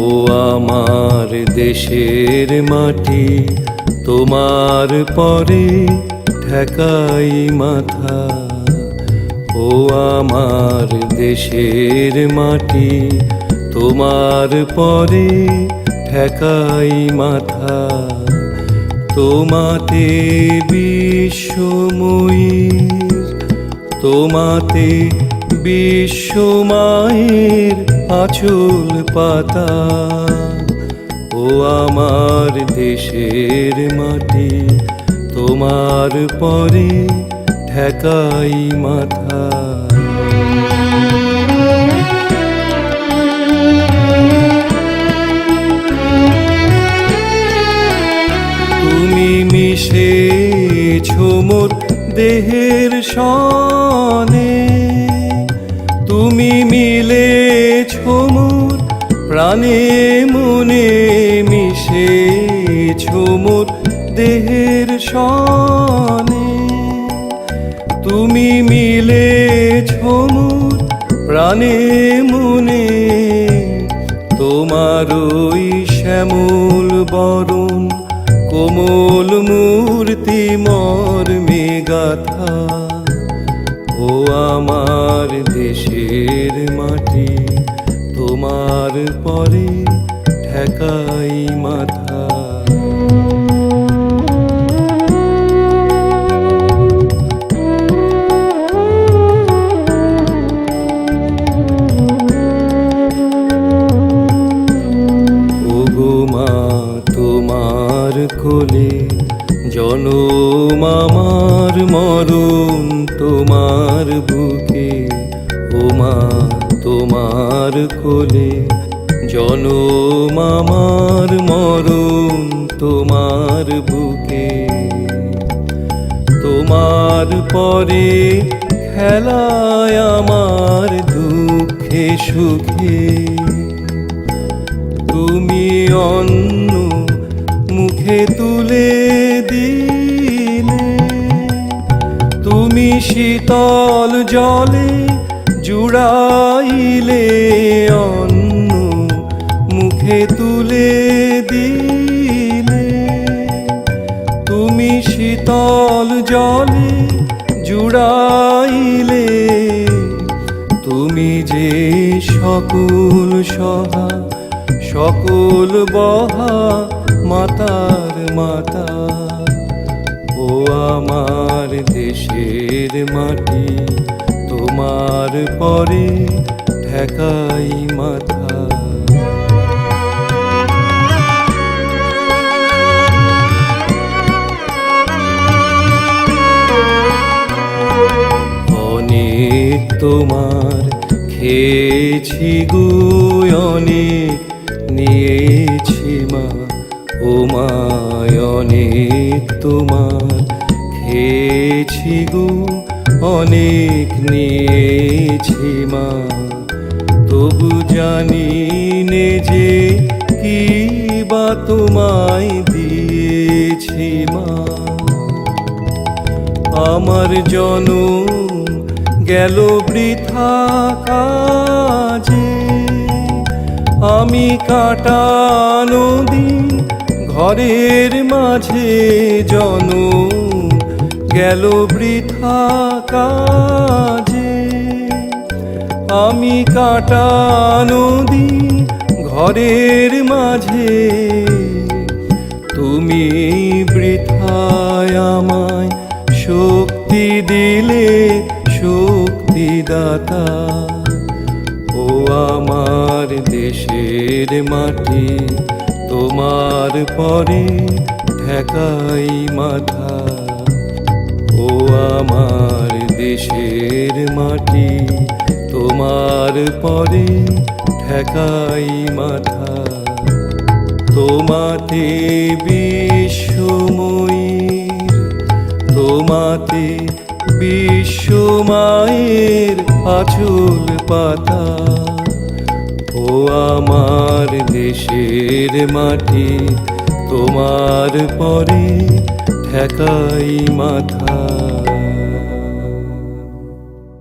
ও আমার দেশের মাটি, তোমার পরে ঠেকাই মাথা। ও আমার দেশের মাটি, তোমার পরে ঠেকাই মাথা। তোমাতে বিশ্বময়ীর, তোমাতে বিশ্বমায়ের আঁচল পাতা। ও আমার দেশের মাটি, তোমার পরে ঠেকাই মাথা। তুমি মিশেছো মোর দেহের সনে, তুমি মিলেছো মোর প্রাণে মনে। মিশেছো মোর দেহের সনে, তুমি মিলেছো মোর প্রাণে মনে। তোমার ওই শ্যামল বরণ কোমল মূর্তি মর্মে গাথা। ও আমার দেশের মাটি, তোমার পরে ঠেকাই মাথা। ওগো মা তোমার কোলে জনম আমার, মরণ তোমার বুকে। ও মা তোমার কোলে জনম আমার, মরণ তোমার বুকে। তোমার পরে খেলায় আমার দুঃখে সুখে। তুমি অন্ন মুখে তুলে দিলে, তুমি শীতল জলে জুড়াইলে। অন্ন মুখে তুলে দিলে, তুমি শীতল জলে জুড়াইলে। তুমি যে সকল সহা সকল বহা মাতার মাতা। ও আমার দেশের মাটি, তোমার পরে ঠেকাই মাথা। অনেক তোমার খেয়েছি গো, অনেক নিয়েছি মা। ও মা অনেক তোমার খেয়েছি গো, অনেক নিয়েছি মা। তবু জানি নে যে কি বা তোমায় দিয়েছি মা। আমার জনম গেল বৃথা কাজে, আমি কাটানো দিন ঘরের মাঝে। জনম গেল বৃথা কাজে, আমি কাটানো দিন ঘরের মাঝে। তুমি বৃথায় আমায় শক্তি দিলে, শক্তিদাতা। ও আমার দেশের মাটি, তোমার পরে ঠেকাই মাথা। ও আমার দেশের মাটি, তোমার পরে ঠেকাই মাথা। তোমাতে বিশ্বময়ীর, তোমাতে বিশ্বমায়ের আঁচল পাতা। ও আমার দেশের মাটি, তোমার পরে ঠেকাই মাথা।